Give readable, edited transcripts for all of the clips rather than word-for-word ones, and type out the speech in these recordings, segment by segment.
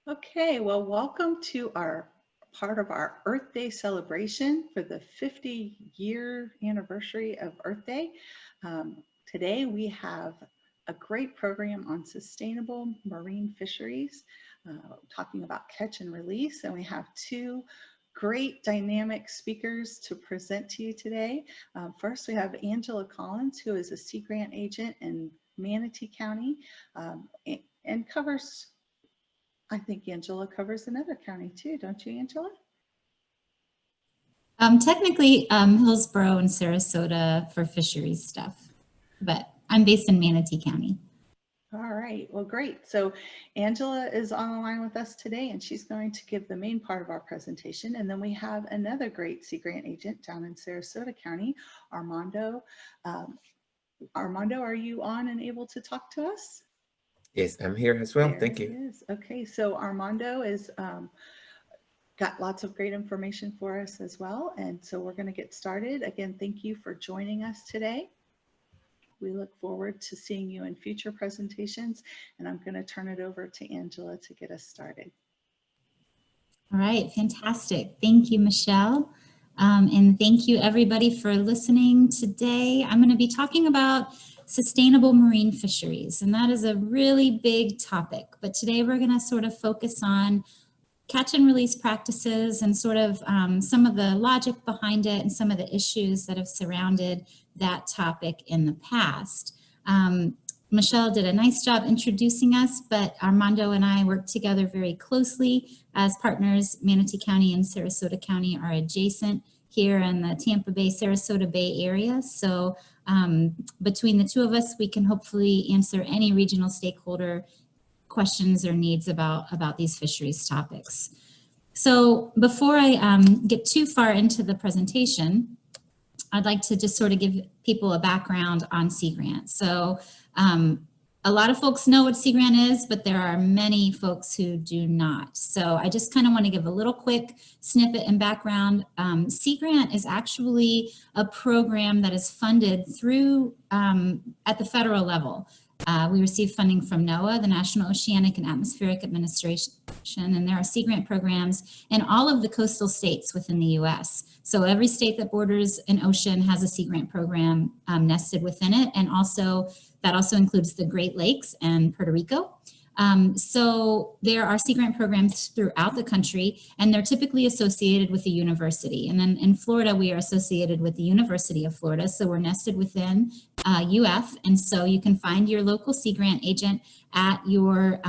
Okay, well, welcome to our part of our Earth Day celebration for the 50-year anniversary of Earth Day. Today we have a great program on sustainable marine fisheries, talking about catch and release, and we have two great dynamic speakers to present to you today. First, we have Angela Collins, who is a SeaGrant agent in Manatee County and covers, I think Angela covers another county too, don't you, Angela? Technically, Hillsborough and Sarasota for fisheries stuff, but I'm based in Manatee County. All right, well, great. So Angela is on the line with us today, and she's going to give the main part of our presentation. And then we have another great SeaGrant agent down in Sarasota County, Armando. Armando, are you on and able to talk to us? Yes, I'm here as well. There Thank you. Is. Okay, so Armando is got lots of great information for us as well. And so we're going to get started. Again, thank you for joining us today. We look forward to seeing you in future presentations. And I'm going to turn it over to Angela to get us started. All right, fantastic. Thank you, Michelle. And thank you everybody for listening today. I'm going to be talking about sustainable marine fisheries, and that is a really big topic. But today we're going to sort of focus on catch and release practices and sort of some of the logic behind it and some of the issues that have surrounded that topic in the past. Michelle did a nice job introducing us, but Armando and I work together very closely as partners. Manatee County and Sarasota County are adjacent here in the Tampa Bay, Sarasota Bay area. So between the two of us, we can hopefully answer any regional stakeholder questions or needs about these fisheries topics. So before I get too far into the presentation, I'd like to just sort of give people a background on SeaGrant. So a lot of folks know what SeaGrant is, but there are many folks who do not. So I just kind of want to give a little quick snippet and background. SeaGrant is actually a program that is funded through at the federal level. We receive funding from NOAA, the National Oceanic and Atmospheric Administration, and there are SeaGrant programs in all of the coastal states within the U.S. So every state that borders an ocean has a SeaGrant program nested within it, and also that also includes the Great Lakes and Puerto Rico. So there are SeaGrant programs throughout the country, and they're typically associated with a university. And then in Florida, we are associated with the University of Florida. So we're nested within UF. And so you can find your local SeaGrant agent at your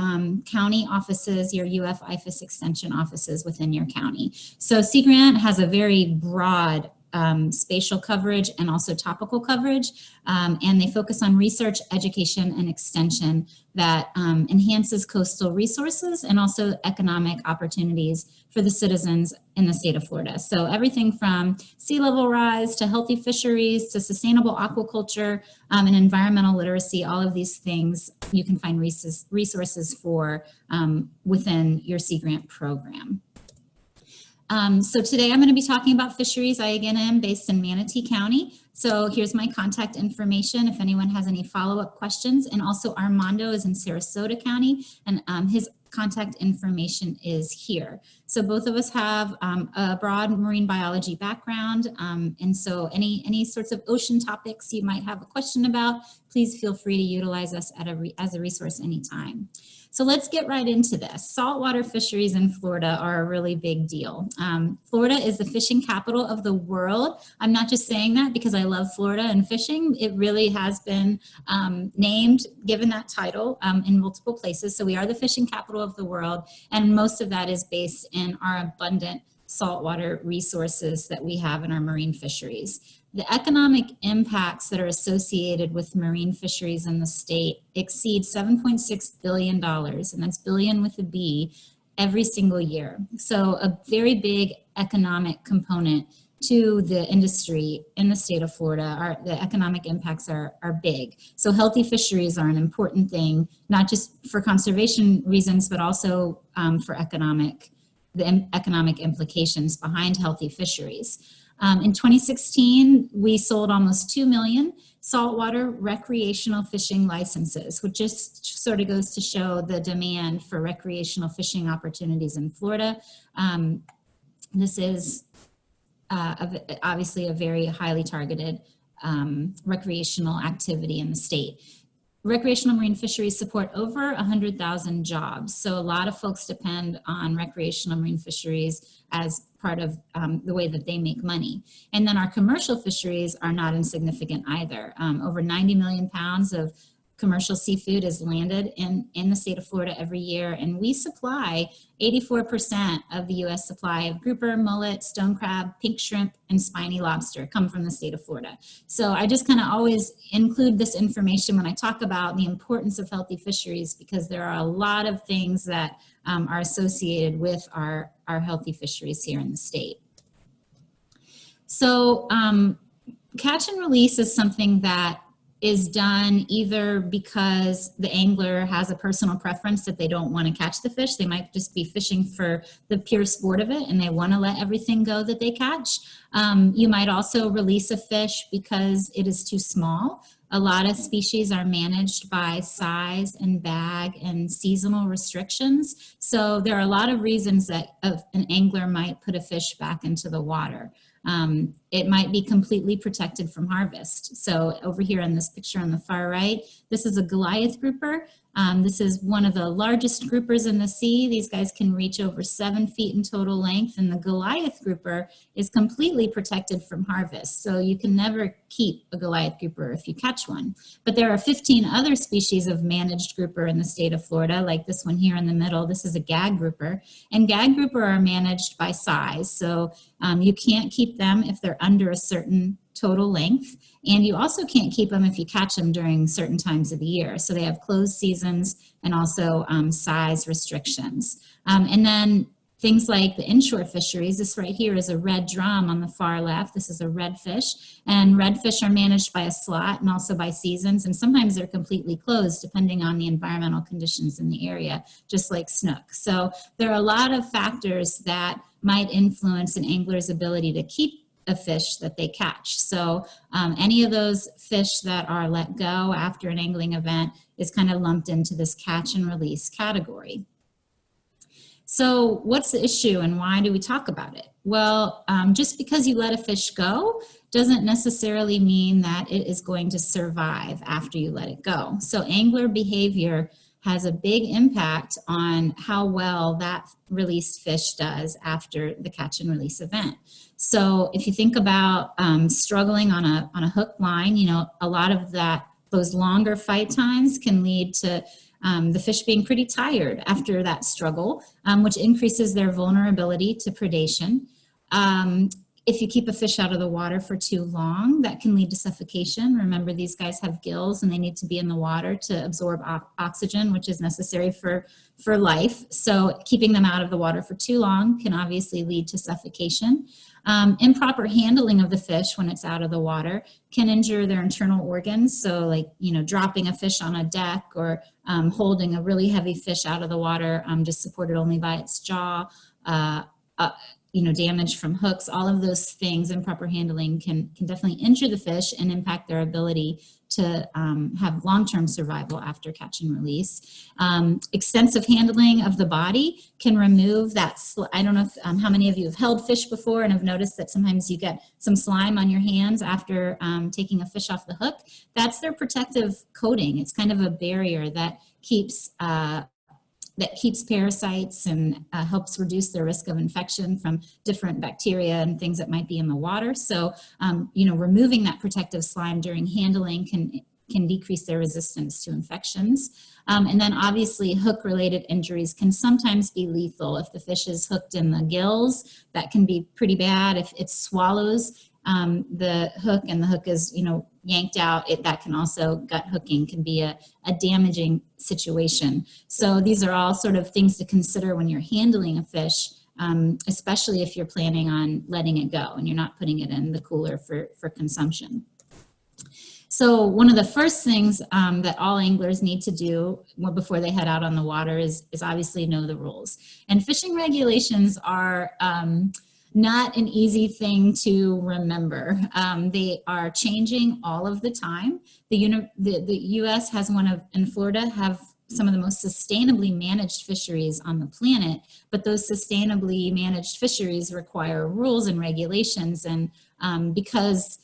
county offices, your UF IFAS extension offices within your county. So SeaGrant has a very broad spatial coverage and also topical coverage, and they focus on research, education, and extension that enhances coastal resources and also economic opportunities for the citizens in the state of Florida. So everything from sea level rise to healthy fisheries to sustainable aquaculture and environmental literacy, all of these things you can find resources for within your SeaGrant program. So today I'm going to be talking about fisheries. I again am based in Manatee County. So here's my contact information if anyone has any follow-up questions. And also Armando is in Sarasota County, and his contact information is here. So both of us have a broad marine biology background. And so any sorts of ocean topics you might have a question about, please feel free to utilize us as a resource anytime. So let's get right into this. Saltwater fisheries in Florida are a really big deal. Florida is the fishing capital of the world. I'm not just saying that because I love Florida and fishing. It really has been named, given that title in multiple places. So we are the fishing capital of the world, and most of that is based in our abundant saltwater resources that we have in our marine fisheries. The economic impacts that are associated with marine fisheries in the state exceed $7.6 billion, and that's billion with a B, every single year. So a very big economic component to the industry in the state of Florida. The economic impacts are big. So healthy fisheries are an important thing, not just for conservation reasons, but also for the economic implications behind healthy fisheries. In 2016, we sold almost 2 million saltwater recreational fishing licenses, which just sort of goes to show the demand for recreational fishing opportunities in Florida. This is obviously a very highly targeted recreational activity in the state. Recreational marine fisheries support over 100,000 jobs. So a lot of folks depend on recreational marine fisheries as part of the way that they make money. And then our commercial fisheries are not insignificant either. Over 90 million pounds of commercial seafood is landed in the state of Florida every year, and we supply 84% of the U.S. supply of grouper, mullet, stone crab, pink shrimp, and spiny lobster come from the state of Florida. So I just kind of always include this information when I talk about the importance of healthy fisheries, because there are a lot of things that are associated with our healthy fisheries here in the state. So catch and release is something that is done either because the angler has a personal preference that they don't want to catch the fish. They might just be fishing for the pure sport of it and they want to let everything go that they catch. You might also release a fish because it is too small. A lot of species are managed by size and bag and seasonal restrictions. So there are a lot of reasons that an angler might put a fish back into the water. It might be completely protected from harvest. So over here in this picture on the far right, this is a Goliath grouper. This is one of the largest groupers in the sea. These guys can reach over 7 feet in total length, and the Goliath grouper is completely protected from harvest. So you can never keep a Goliath grouper if you catch one. But there are 15 other species of managed grouper in the state of Florida, like this one here in the middle. This is a Gag Grouper, and Gag Grouper are managed by size. So you can't keep them if they're under a certain total length, and you also can't keep them if you catch them during certain times of the year. So they have closed seasons and also size restrictions. And then things like the inshore fisheries, this right here is a red drum on the far left. This is a redfish, and redfish are managed by a slot and also by seasons, and sometimes they're completely closed depending on the environmental conditions in the area, just like snook. So there are a lot of factors that might influence an angler's ability to keep a fish that they catch. So any of those fish that are let go after an angling event is kind of lumped into this catch and release category. So what's the issue and why do we talk about it? Well, just because you let a fish go doesn't necessarily mean that it is going to survive after you let it go. So angler behavior has a big impact on how well that released fish does after the catch and release event. So if you think about struggling on a hook line, you know, a lot of those longer fight times can lead to the fish being pretty tired after that struggle, which increases their vulnerability to predation. If you keep a fish out of the water for too long, that can lead to suffocation. Remember, these guys have gills and they need to be in the water to absorb oxygen, which is necessary for life. So keeping them out of the water for too long can obviously lead to suffocation. Improper handling of the fish when it's out of the water can injure their internal organs. So like, you know, dropping a fish on a deck or holding a really heavy fish out of the water just supported only by its jaw, you know, damage from hooks, all of those things, improper handling can definitely injure the fish and impact their ability to have long-term survival after catch and release. Extensive handling of the body can remove that, I don't know if, how many of you have held fish before and have noticed that sometimes you get some slime on your hands after taking a fish off the hook. That's their protective coating. It's kind of a barrier that keeps parasites and helps reduce their risk of infection from different bacteria and things that might be in the water. So, you know, removing that protective slime during handling can decrease their resistance to infections. And then obviously hook-related injuries can sometimes be lethal. If the fish is hooked in the gills, that can be pretty bad. If it swallows the hook and the hook is, you know, yanked out, that can also, gut hooking can be a damaging situation. So these are all sort of things to consider when you're handling a fish, especially if you're planning on letting it go and you're not putting it in the cooler for consumption. So one of the first things that all anglers need to do before they head out on the water is obviously know the rules. And fishing regulations are not an easy thing to remember. They are changing all of the time. The U.S. has and Florida have some of the most sustainably managed fisheries on the planet, but those sustainably managed fisheries require rules and regulations, and because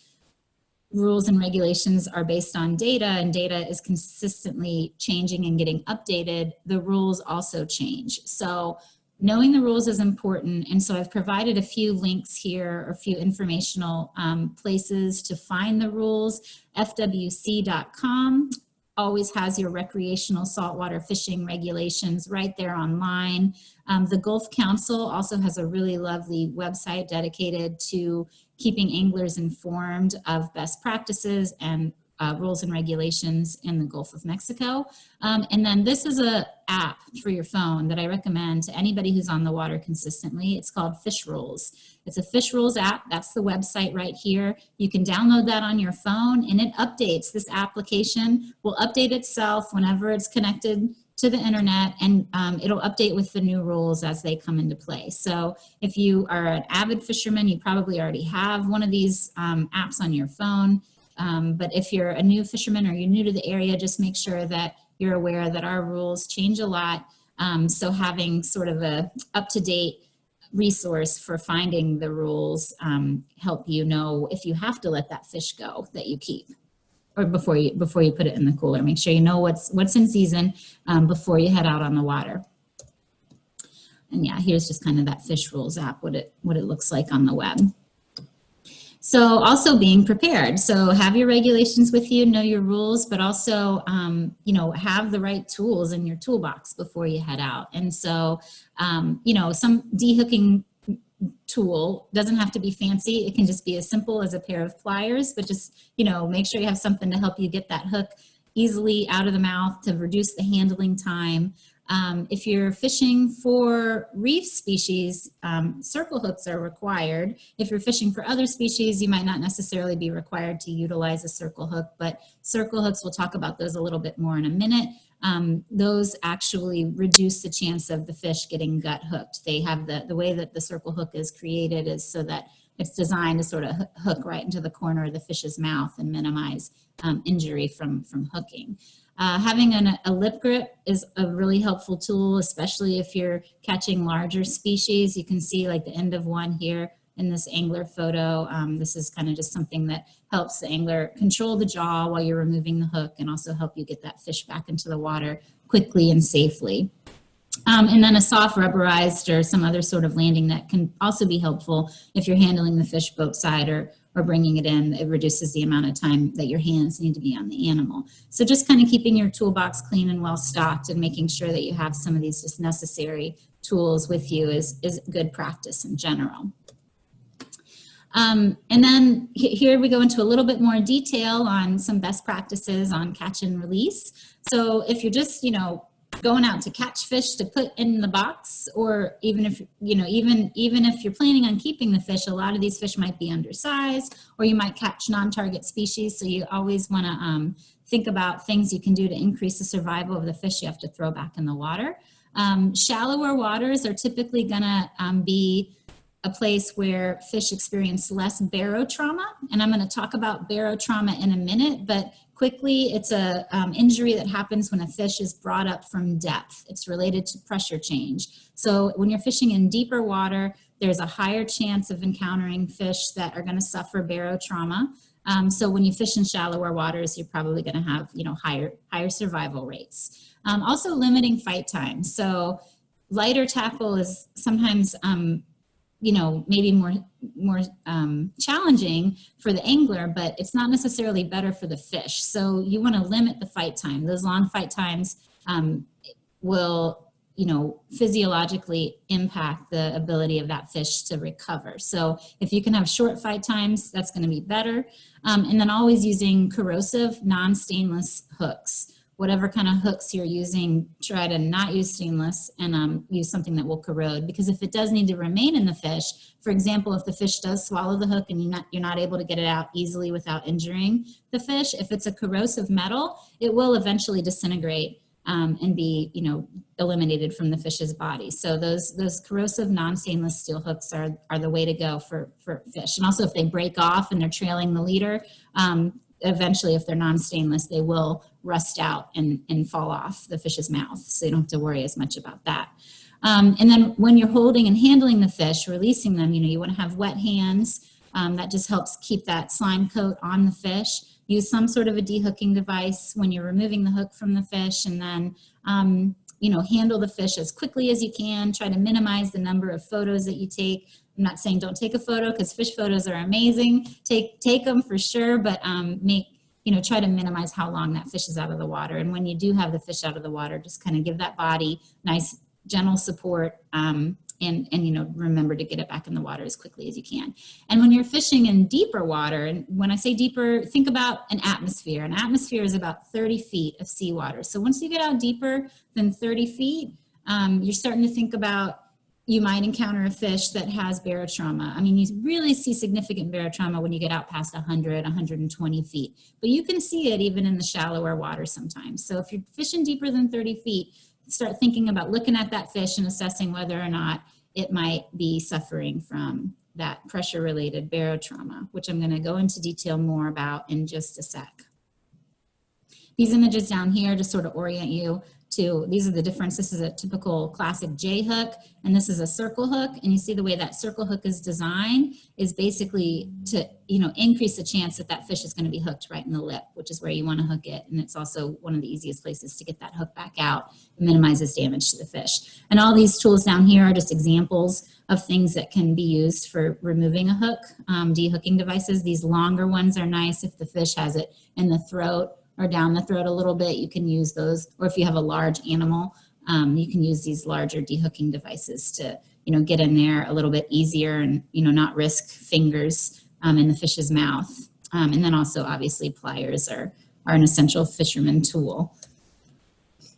rules and regulations are based on data, and data is consistently changing and getting updated, the rules also change. So knowing the rules is important, and so I've provided a few links here, or a few informational places to find the rules. FWC.com always has your recreational saltwater fishing regulations right there online. The Gulf Council also has a really lovely website dedicated to keeping anglers informed of best practices and rules and regulations in the Gulf of Mexico. And then this is an app for your phone that I recommend to anybody who's on the water consistently. It's called Fish Rules. It's a Fish Rules app. That's the website right here. You can download that on your phone, and it updates. This application will update itself whenever it's connected to the internet, and it'll update with the new rules as they come into play. So if you are an avid fisherman, you probably already have one of these apps on your phone. But if you're a new fisherman or you're new to the area, just make sure that you're aware that our rules change a lot. So having sort of a up-to-date resource for finding the rules help you know if you have to let that fish go that you keep, or before you put it in the cooler. Make sure you know what's in season before you head out on the water. And yeah, here's just kind of that Fish Rules app, what it looks like on the web. So also being prepared. So have your regulations with you, know your rules, but also, have the right tools in your toolbox before you head out. And so, some dehooking tool doesn't have to be fancy. It can just be as simple as a pair of pliers, but just, make sure you have something to help you get that hook easily out of the mouth to reduce the handling time. If you're fishing for reef species, circle hooks are required. If you're fishing for other species, you might not necessarily be required to utilize a circle hook, but circle hooks, we'll talk about those a little bit more in a minute. Those actually reduce the chance of the fish getting gut hooked. They have the way that the circle hook is created is so that it's designed to sort of hook right into the corner of the fish's mouth and minimize injury from hooking. Having a lip grip is a really helpful tool, especially if you're catching larger species. You can see like the end of one here in this angler photo. This is kind of just something that helps the angler control the jaw while you're removing the hook, and also help you get that fish back into the water quickly and safely. And then a soft rubberized or some other sort of landing net can also be helpful if you're handling the fish boat side or bringing it in. It reduces the amount of time that your hands need to be on the animal. So just kind of keeping your toolbox clean and well stocked and making sure that you have some of these just necessary tools with you is good practice in general. And then here we go into a little bit more detail on some best practices on catch and release. So if you're just, going out to catch fish to put in the box, or even if even if you're planning on keeping the fish, a lot of these fish might be undersized, or you might catch non-target species. So you always want to think about things you can do to increase the survival of the fish you have to throw back in the water. Shallower waters are typically gonna be a place where fish experience less barotrauma, and I'm going to talk about barotrauma in a minute, but quickly, it's a injury that happens when a fish is brought up from depth. It's related to pressure change. So when you're fishing in deeper water, there's a higher chance of encountering fish that are going to suffer barotrauma. So when you fish in shallower waters, you're probably going to have higher survival rates. Also limiting fight time. So lighter tackle is sometimes maybe more challenging for the angler, but it's not necessarily better for the fish. So you want to limit the fight time. Those long fight times will, physiologically impact the ability of that fish to recover. So if you can have short fight times, that's going to be better. And then always using corrosive, non-stainless hooks. Whatever kind of hooks you're using, try to not use stainless and use something that will corrode, because if it does need to remain in the fish, for example, if the fish does swallow the hook and you're not able to get it out easily without injuring the fish, if it's a corrosive metal, it will eventually disintegrate and be, eliminated from the fish's body. So those corrosive non-stainless steel hooks are the way to go for fish. And also if they break off and they're trailing the leader, eventually if they're non-stainless, they will rust out and fall off the fish's mouth. So you don't have to worry as much about that. And then when you're holding and handling the fish, releasing them, you want to have wet hands. That just helps keep that slime coat on the fish. Use some sort of a dehooking device when you're removing the hook from the fish, and then, handle the fish as quickly as you can. Try to minimize the number of photos that you take. I'm not saying don't take a photo, because fish photos are amazing. Take them for sure, but try to minimize how long that fish is out of the water. And when you do have the fish out of the water, just kind of give that body nice, gentle support, and remember to get it back in the water as quickly as you can. And when you're fishing in deeper water, and when I say deeper, think about an atmosphere. An atmosphere is about 30 feet of seawater. So once you get out deeper than 30 feet, you're starting to think about, you might encounter a fish that has barotrauma. I mean, you really see significant barotrauma when you get out past 100, 120 feet, but you can see it even in the shallower water sometimes. So if you're fishing deeper than 30 feet, start thinking about looking at that fish and assessing whether or not it might be suffering from that pressure-related barotrauma, which I'm going to go into detail more about in just a sec. These images down here just sort of orient you to, these are the difference. This is a typical classic J hook, and this is a circle hook. And you see the way that circle hook is designed is basically to, increase the chance that that fish is going to be hooked right in the lip, which is where you want to hook it. And it's also one of the easiest places to get that hook back out. It minimizes damage to the fish. And all these tools down here are just examples of things that can be used for removing a hook, dehooking devices. These longer ones are nice if the fish has it in the throat or down the throat a little bit. You can use those, or if you have a large animal, you can use these larger dehooking devices to, get in there a little bit easier and, not risk fingers in the fish's mouth. And then also obviously pliers are an essential fisherman tool.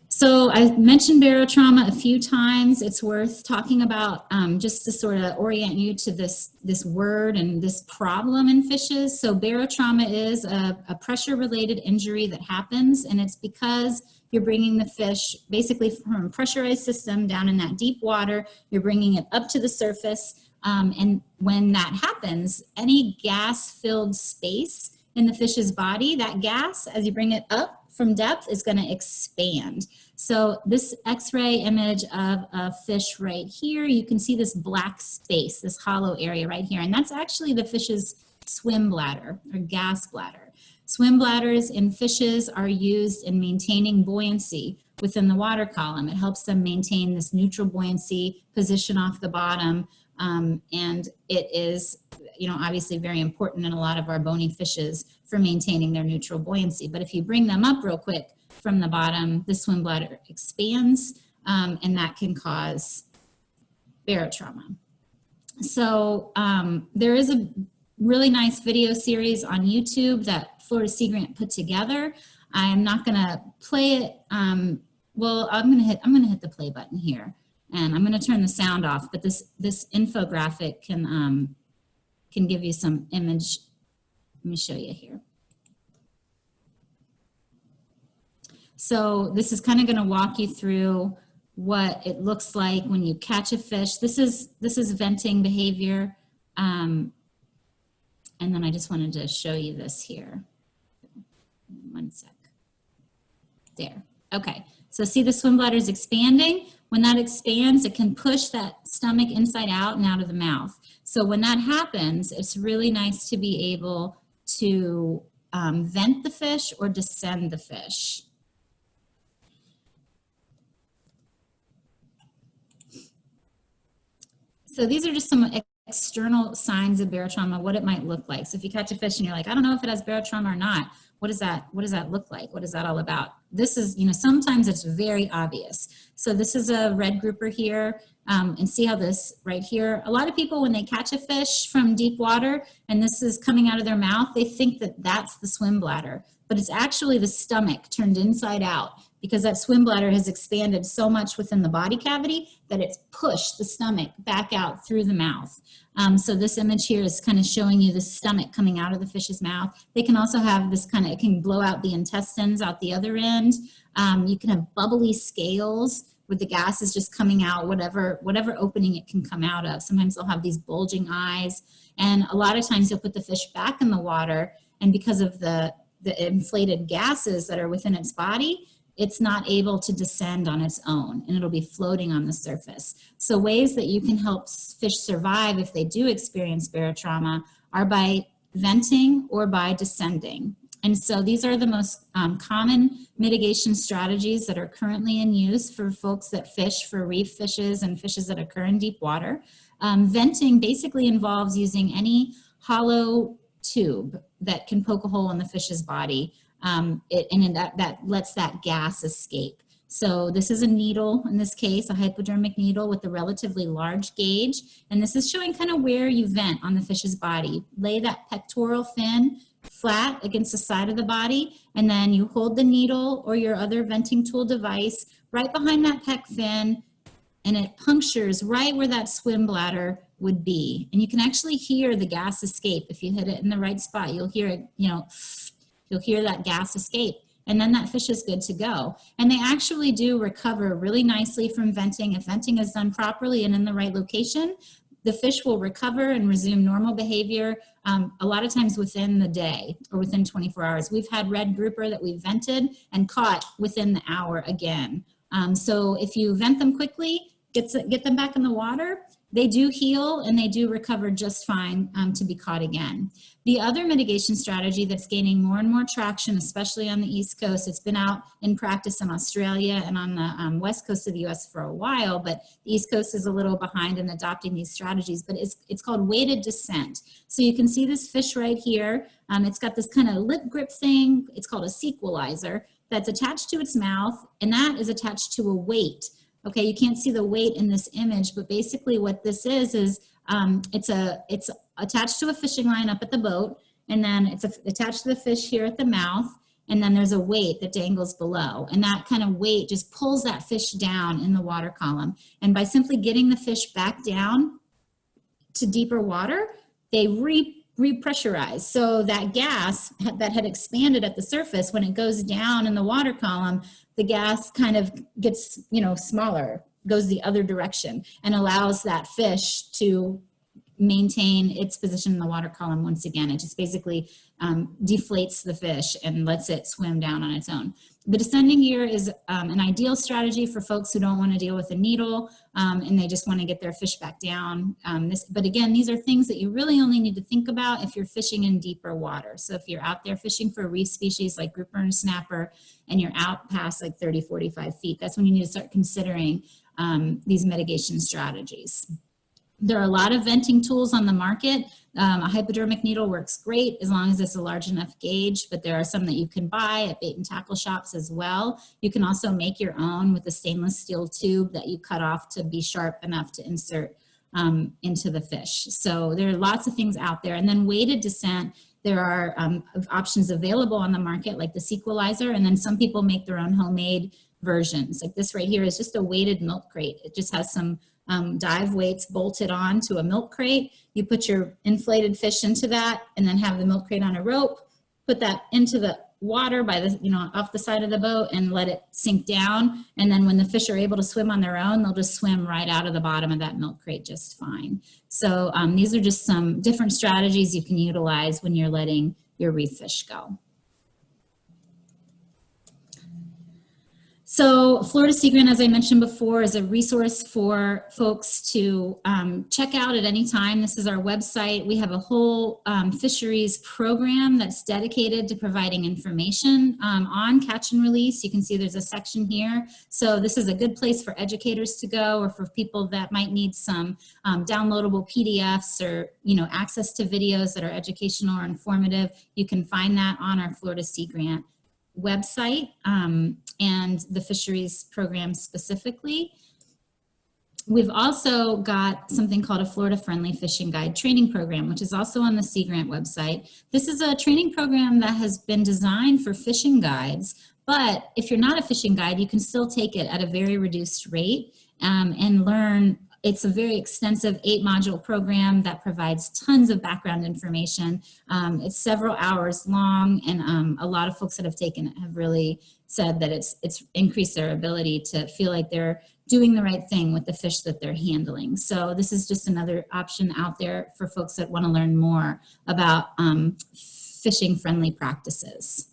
So I mentioned barotrauma a few times. It's worth talking about just to sort of orient you to this word and this problem in fishes. So barotrauma is a pressure-related injury that happens, and it's because you're bringing the fish basically from a pressurized system down in that deep water. You're bringing it up to the surface, and when that happens, any gas-filled space in the fish's body, that gas, as you bring it up from depth, is going to expand. So this X-ray image of a fish right here, you can see this black space, this hollow area right here, and that's actually the fish's swim bladder or gas bladder. Swim bladders in fishes are used in maintaining buoyancy within the water column. It helps them maintain this neutral buoyancy position off the bottom, and it is, obviously very important in a lot of our bony fishes for maintaining their neutral buoyancy. But if you bring them up real quick from the bottom, the swim bladder expands, and that can cause barotrauma. So there is a really nice video series on YouTube that Florida SeaGrant put together. I am not going to play it. Well, I'm going to hit the play button here, and I'm going to turn the sound off. But this infographic can give you some image. Let me show you here. So this is kind of going to walk you through what it looks like when you catch a fish. This is venting behavior. And then I just wanted to show you this here. One sec. There. Okay. So see the swim bladder is expanding. When that expands, it can push that stomach inside out and out of the mouth. So when that happens, it's really nice to be able to vent the fish or descend the fish. So these are just some external signs of barotrauma, what it might look like. So if you catch a fish and you're like, I don't know if it has barotrauma or not, what does that look like? What is that all about? This is, sometimes it's very obvious. So this is a red grouper here, and see how this right here, a lot of people when they catch a fish from deep water and this is coming out of their mouth, they think that that's the swim bladder. but it's actually the stomach turned inside out, because that swim bladder has expanded so much within the body cavity that it's pushed the stomach back out through the mouth. So this image here is kind of showing you the stomach coming out of the fish's mouth. They can also have this kind of, it can blow out the intestines out the other end. You can have bubbly scales where the gas is just coming out, whatever opening it can come out of. Sometimes they'll have these bulging eyes. And a lot of times you'll put the fish back in the water, and because of the inflated gases that are within its body, it's not able to descend on its own, and it'll be floating on the surface. So ways that you can help fish survive if they do experience barotrauma are by venting or by descending. And so these are the most common mitigation strategies that are currently in use for folks that fish for reef fishes and fishes that occur in deep water. Venting basically involves using any hollow tube that can poke a hole in the fish's body, that lets that gas escape. So this is a needle, in this case, a hypodermic needle with a relatively large gauge. And this is showing kind of where you vent on the fish's body. Lay that pectoral fin flat against the side of the body, and then you hold the needle or your other venting tool device right behind that pec fin, and it punctures right where that swim bladder would be. And you can actually hear the gas escape. If you hit it in the right spot, you'll hear it, you'll hear that gas escape. And then that fish is good to go. And they actually do recover really nicely from venting. If venting is done properly and in the right location, the fish will recover and resume normal behavior a lot of times within the day or within 24 hours. We've had red grouper that we vented and caught within the hour again. So if you vent them quickly, get them back in the water, they do heal and they do recover just fine to be caught again. The other mitigation strategy that's gaining more and more traction, especially on the East Coast, it's been out in practice in Australia and on the West Coast of the US for a while, but the East Coast is a little behind in adopting these strategies, but it's called weighted descent. So you can see this fish right here. It's got this kind of lip grip thing. It's called a sequelizer that's attached to its mouth, and that is attached to a weight. Okay, you can't see the weight in this image, but basically what this is it's attached to a fishing line up at the boat, and then it's attached to the fish here at the mouth, and then there's a weight that dangles below, and that kind of weight just pulls that fish down in the water column. And by simply getting the fish back down to deeper water, they repressurize. So that gas that had expanded at the surface, when it goes down in the water column, the gas kind of gets, smaller, goes the other direction, and allows that fish to maintain its position in the water column once again. It just basically deflates the fish and lets it swim down on its own. The descending gear is an ideal strategy for folks who don't want to deal with a needle and they just want to get their fish back down. But again, these are things that you really only need to think about if you're fishing in deeper water. So if you're out there fishing for reef species like grouper and snapper, and you're out past like 30, 45 feet, that's when you need to start considering these mitigation strategies. There are a lot of venting tools on the market. A hypodermic needle works great as long as it's a large enough gauge, but there are some that you can buy at bait and tackle shops as well. You can also make your own with a stainless steel tube that you cut off to be sharp enough to insert into the fish. So there are lots of things out there. And then weighted descent, there are options available on the market like the sequelizer, and then some people make their own homemade versions. Like this right here is just a weighted milk crate. It just has some dive weights bolted on to a milk crate. You put your inflated fish into that and then have the milk crate on a rope, put that into the water by the, off the side of the boat and let it sink down. And then when the fish are able to swim on their own, they'll just swim right out of the bottom of that milk crate just fine. So these are just some different strategies you can utilize when you're letting your reef fish go. So Florida SeaGrant, as I mentioned before, is a resource for folks to check out at any time. This is our website. We have a whole fisheries program that's dedicated to providing information on catch and release. You can see there's a section here. So this is a good place for educators to go, or for people that might need some downloadable PDFs or access to videos that are educational or informative. You can find that on our Florida SeaGrant website and the fisheries program specifically. we've also got something called a Florida Friendly Fishing Guide training program, which is also on the SeaGrant website. This is a training program that has been designed for fishing guides, but if you're not a fishing guide, you can still take it at a very reduced rate and learn. It's a very extensive 8-module program that provides tons of background information. It's several hours long, and a lot of folks that have taken it have really said that it's increased their ability to feel like they're doing the right thing with the fish that they're handling. So this is just another option out there for folks that want to learn more about fishing friendly practices.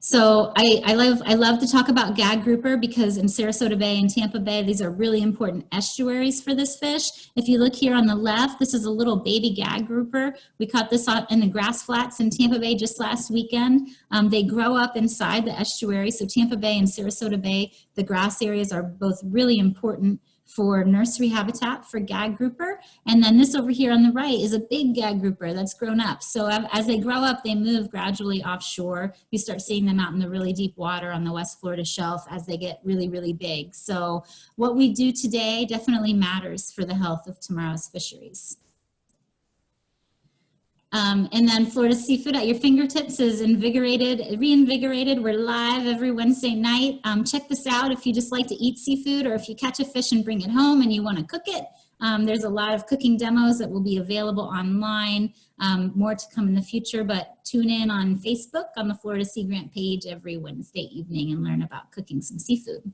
So I love to talk about Gag Grouper because in Sarasota Bay and Tampa Bay, these are really important estuaries for this fish. If you look here on the left, this is a little baby Gag Grouper. We caught this in the grass flats in Tampa Bay just last weekend. They grow up inside the estuary. So Tampa Bay and Sarasota Bay, the grass areas are both really important for nursery habitat for Gag Grouper. And then this over here on the right is a big Gag Grouper that's grown up. So as they grow up, they move gradually offshore. You start seeing them out in the really deep water on the West Florida shelf as they get really, really big. So what we do today definitely matters for the health of tomorrow's fisheries. And then Florida Seafood at your fingertips is reinvigorated. We're live every Wednesday night. Check this out if you just like to eat seafood, or if you catch a fish and bring it home and you want to cook it. There's a lot of cooking demos that will be available online. More to come in the future, but tune in on Facebook on the Florida SeaGrant page every Wednesday evening and learn about cooking some seafood.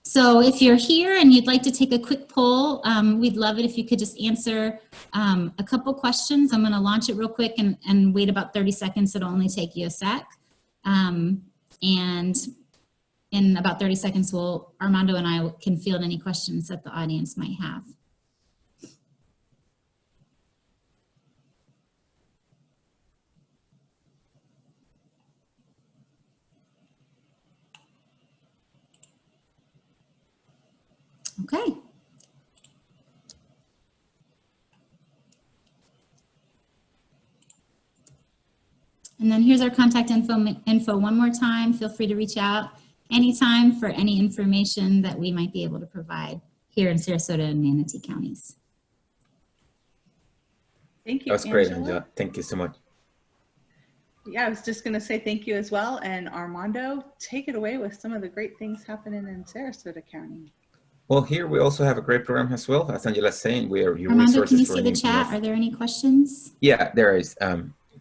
So if you're here and you'd like to take a quick poll, we'd love it if you could just answer a couple questions. I'm going to launch it real quick and wait about 30 seconds. It'll only take you a sec. And in about 30 seconds, Armando and I can field any questions that the audience might have. Okay. And then here's our contact info one more time. Feel free to reach out anytime for any information that we might be able to provide here in Sarasota and Manatee counties. Thank you, That's great, Angela. Angela. Thank you so much. Yeah, I was just going to say thank you as well. And Armando, take it away with some of the great things happening in Sarasota County. Well, here we also have a great program as well. As Angela is saying, we are your Armando, resources can you for see the chat? Are there any questions? Yeah, there is.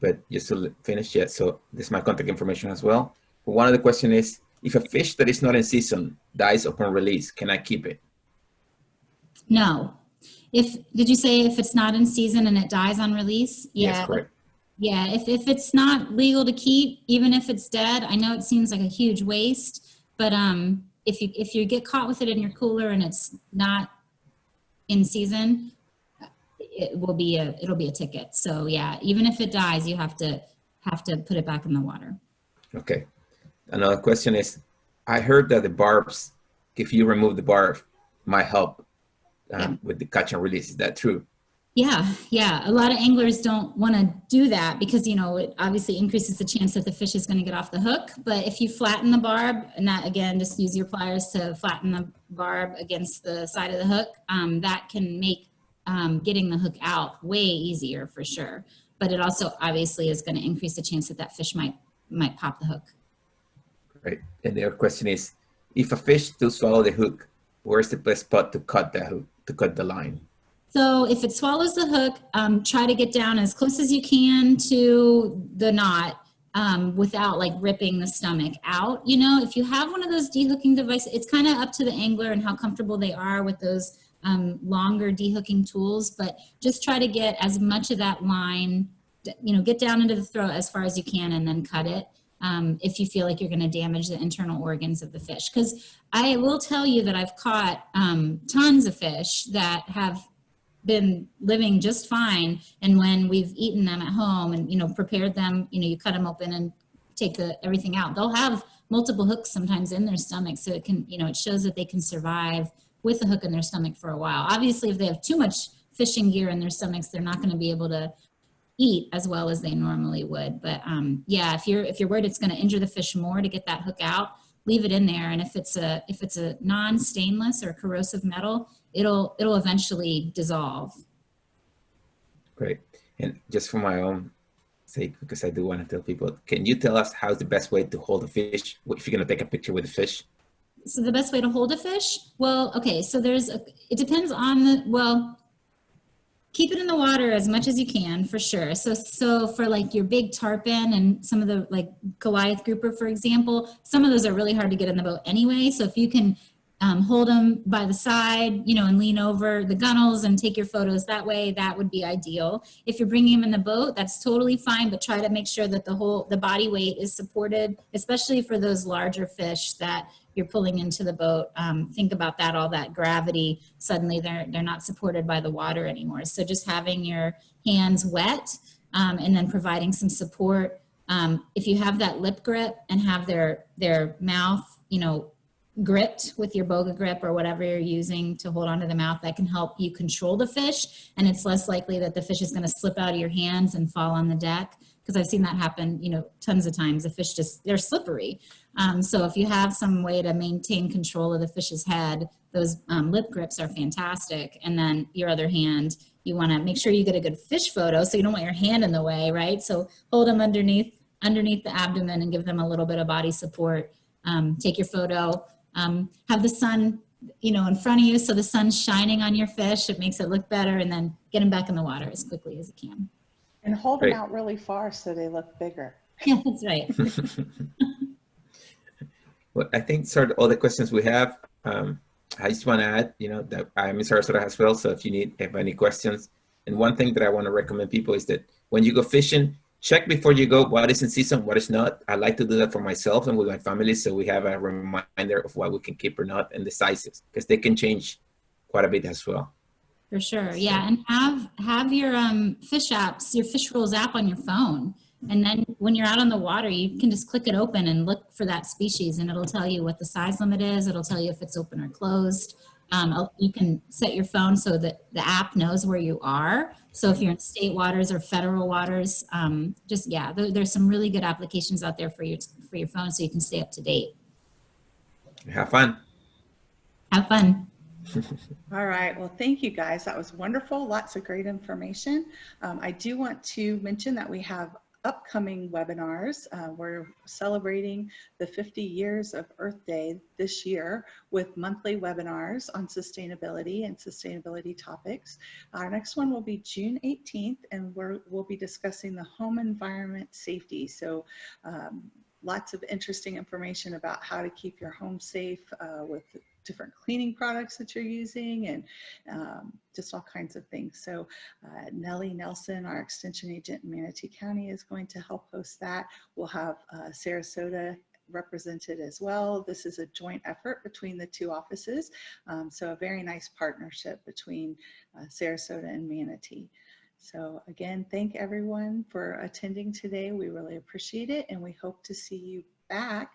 But just to finish yet, so this is my contact information as well. One of the questions is, if a fish that is not in season dies upon release, can I keep it? No. Did you say if it's not in season and it dies on release? Yeah. Yes, correct. Yeah, if it's not legal to keep, even if it's dead, I know it seems like a huge waste, but if you get caught with it in your cooler and it's not in season, it'll be a ticket. So yeah, even if it dies, you have to put it back in the water. Okay. Another question is, I heard that the barbs, if you remove the barb, might help with the catch and release. Is that true? Yeah. A lot of anglers don't want to do that because, it obviously increases the chance that the fish is going to get off the hook. But if you flatten the barb, and that, again, just use your pliers to flatten the barb against the side of the hook, that can make getting the hook out way easier for sure. But it also obviously is going to increase the chance that fish might pop the hook. Right. And the other question is, if a fish do swallow the hook, where's the best spot to cut the hook, to cut the line? So if it swallows the hook, try to get down as close as you can to the knot without like ripping the stomach out. If you have one of those dehooking devices, it's kind of up to the angler and how comfortable they are with those longer dehooking tools, but just try to get as much of that line, get down into the throat as far as you can and then cut it. If you feel like you're going to damage the internal organs of the fish. Because I will tell you that I've caught tons of fish that have been living just fine, and when we've eaten them at home and prepared them, you cut them open and take everything out, they'll have multiple hooks sometimes in their stomach, so it can it shows that they can survive with a hook in their stomach for a while. Obviously, if they have too much fishing gear in their stomachs, they're not going to be able to eat as well as they normally would. But yeah, if you're worried it's going to injure the fish more to get that hook out, leave it in there. And if it's a non-stainless or corrosive metal, it'll eventually dissolve. Great. And just for my own sake, because I do want to tell people, can you tell us how's the best way to hold a fish if you're going to take a picture with a fish? So the best way to hold a fish? Well, okay, so it depends on the, keep it in the water as much as you can, for sure. So for like your big tarpon and some of the like Goliath grouper, for example, some of those are really hard to get in the boat anyway. So if you can hold them by the side, you know, and lean over the gunnels and take your photos that way, that would be ideal. If you're bringing them in the boat, that's totally fine, but try to make sure that the body weight is supported, especially for those larger fish that you're pulling into the boat. Think about that, all that gravity, suddenly they're not supported by the water anymore. So just having your hands wet and then providing some support. If you have that lip grip and have their mouth, you know, gripped with your boga grip or whatever you're using to hold onto the mouth, that can help you control the fish, and it's less likely that the fish is going to slip out of your hands and fall on the deck, because I've seen that happen, you know, tons of times. The fish they're slippery. So if you have some way to maintain control of the fish's head, those lip grips are fantastic. And then your other hand, you want to make sure you get a good fish photo, so you don't want your hand in the way, right? So hold them underneath the abdomen and give them a little bit of body support. Take your photo. Have the sun, you know, in front of you, so the sun's shining on your fish. It makes it look better, and then get them back in the water as quickly as you can. And hold them out really far so they look bigger. Yeah, that's right. Well, I think sort of all the questions we have. I just want to add, you know, that I'm in Sarasota as well. So if you have any questions, and one thing that I want to recommend people is that when you go fishing, check before you go what is in season, what is not. I like to do that for myself and with my family, so we have a reminder of what we can keep or not, and the sizes, because they can change quite a bit as well. For sure, yeah, and have your fish apps, your fish rules app on your phone, and then when you're out on the water, you can just click it open and look for that species, and it'll tell you what the size limit is. It'll tell you if it's open or closed. You can set your phone so that the app knows where you are. So if you're in state waters or federal waters, there's some really good applications out there for your phone, so you can stay up to date. Have fun. Have fun. All right. Well, thank you guys. That was wonderful. Lots of great information. I do want to mention that we have upcoming webinars. We're celebrating the 50 years of Earth Day this year with monthly webinars on sustainability and sustainability topics. Our next one will be June 18th, and we'll be discussing the home environment safety. So lots of interesting information about how to keep your home safe with different cleaning products that you're using, and just all kinds of things. So Nellie Nelson, our extension agent in Manatee County, is going to help host that. We'll have Sarasota represented as well. This is a joint effort between the two offices. So a very nice partnership between Sarasota and Manatee. So again, thank everyone for attending today. We really appreciate it, and we hope to see you back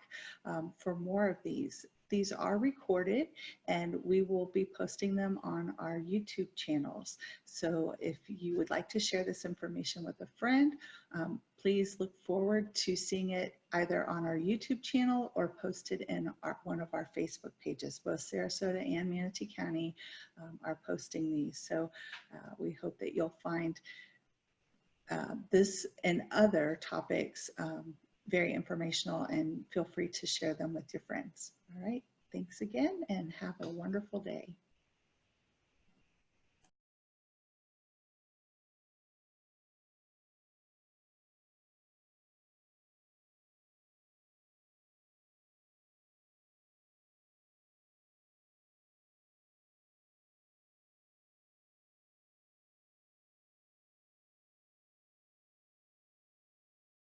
for more of these. These are recorded, and we will be posting them on our YouTube channels. So if you would like to share this information with a friend, please look forward to seeing it either on our YouTube channel or posted in one of our Facebook pages. Both Sarasota and Manatee County are posting these. So we hope that you'll find this and other topics very informational, and feel free to share them with your friends. All right, thanks again, and have a wonderful day.